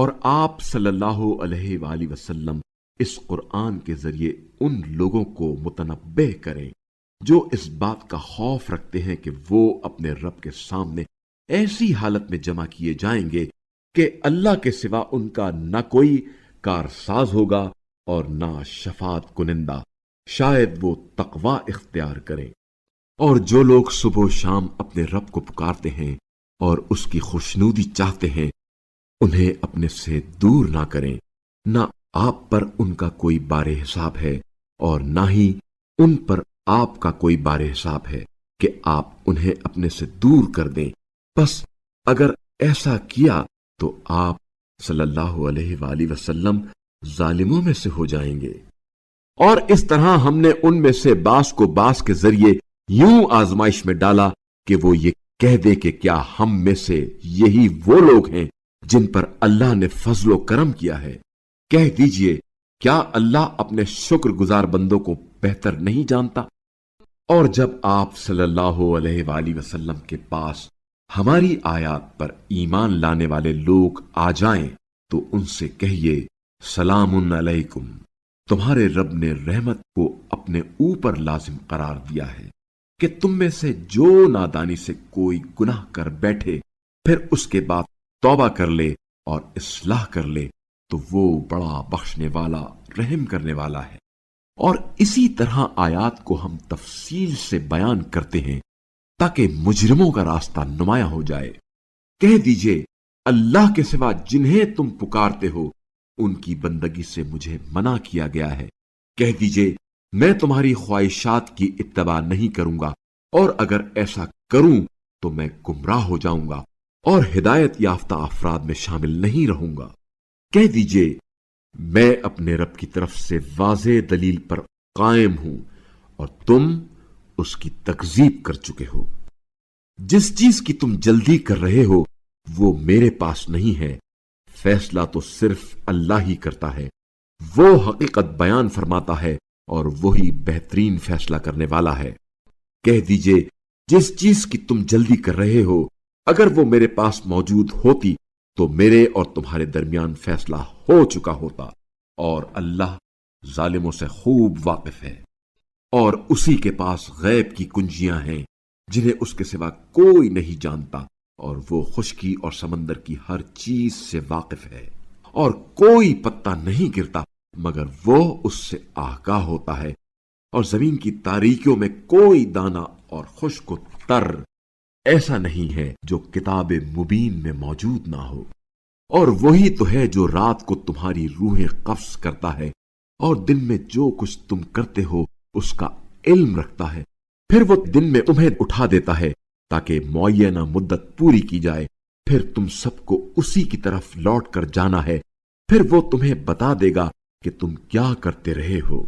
اور آپ صلی اللہ علیہ وآلہ وسلم اس قرآن کے ذریعے ان لوگوں کو متنبہ کریں جو اس بات کا خوف رکھتے ہیں کہ وہ اپنے رب کے سامنے ایسی حالت میں جمع کیے جائیں گے کہ اللہ کے سوا ان کا نہ کوئی کارساز ہوگا اور نہ شفاعت کنندہ، شاید وہ تقوی اختیار کریں۔ اور جو لوگ صبح و شام اپنے رب کو پکارتے ہیں اور اس کی خوشنودی چاہتے ہیں، انہیں اپنے سے دور نہ کریں، نہ آپ پر ان کا کوئی بار حساب ہے اور نہ ہی ان پر آپ کا کوئی بار حساب ہے کہ آپ انہیں اپنے سے دور کر دیں۔ بس اگر ایسا کیا تو آپ صلی اللہ علیہ وآلہ وسلم ظالموں میں سے ہو جائیں گے۔ اور اس طرح ہم نے ان میں سے بعض کو بعض کے ذریعے یوں آزمائش میں ڈالا کہ وہ یہ کہہ دے کہ کیا ہم میں سے یہی وہ لوگ ہیں جن پر اللہ نے فضل و کرم کیا ہے۔ کہہ دیجئے، کیا اللہ اپنے شکر گزار بندوں کو بہتر نہیں جانتا؟ اور جب آپ صلی اللہ علیہ وآلہ وسلم کے پاس ہماری آیات پر ایمان لانے والے لوگ آ جائیں تو ان سے کہیے، سلام علیکم، تمہارے رب نے رحمت کو اپنے اوپر لازم قرار دیا ہے کہ تم میں سے جو نادانی سے کوئی گناہ کر بیٹھے پھر اس کے بعد توبہ کر لے اور اصلاح کر لے تو وہ بڑا بخشنے والا رحم کرنے والا ہے۔ اور اسی طرح آیات کو ہم تفصیل سے بیان کرتے ہیں تاکہ مجرموں کا راستہ نمایاں ہو جائے۔ کہہ دیجئے، اللہ کے سوا جنہیں تم پکارتے ہو ان کی بندگی سے مجھے منع کیا گیا ہے۔ کہہ دیجئے، میں تمہاری خواہشات کی اتباع نہیں کروں گا، اور اگر ایسا کروں تو میں گمراہ ہو جاؤں گا اور ہدایت یافتہ افراد میں شامل نہیں رہوں گا۔ کہہ دیجئے، میں اپنے رب کی طرف سے واضح دلیل پر قائم ہوں اور تم اس کی تکذیب کر چکے ہو۔ جس چیز کی تم جلدی کر رہے ہو وہ میرے پاس نہیں ہے، فیصلہ تو صرف اللہ ہی کرتا ہے۔ وہ حقیقت بیان فرماتا ہے اور وہی بہترین فیصلہ کرنے والا ہے۔ کہہ دیجئے، جس چیز کی تم جلدی کر رہے ہو اگر وہ میرے پاس موجود ہوتی تو میرے اور تمہارے درمیان فیصلہ ہو چکا ہوتا، اور اللہ ظالموں سے خوب واقف ہے۔ اور اسی کے پاس غیب کی کنجیاں ہیں جنہیں اس کے سوا کوئی نہیں جانتا، اور وہ خشکی اور سمندر کی ہر چیز سے واقف ہے، اور کوئی پتا نہیں گرتا مگر وہ اس سے آگاہ ہوتا ہے، اور زمین کی تاریکیوں میں کوئی دانہ اور خشک و تر ایسا نہیں ہے جو کتاب مبین میں موجود نہ ہو۔ اور وہی تو ہے جو رات کو تمہاری روحیں قبض کرتا ہے اور دن میں جو کچھ تم کرتے ہو اس کا علم رکھتا ہے، پھر وہ دن میں تمہیں اٹھا دیتا ہے تاکہ معینہ مدت پوری کی جائے، پھر تم سب کو اسی کی طرف لوٹ کر جانا ہے، پھر وہ تمہیں بتا دے گا کہ تم کیا کرتے رہے ہو۔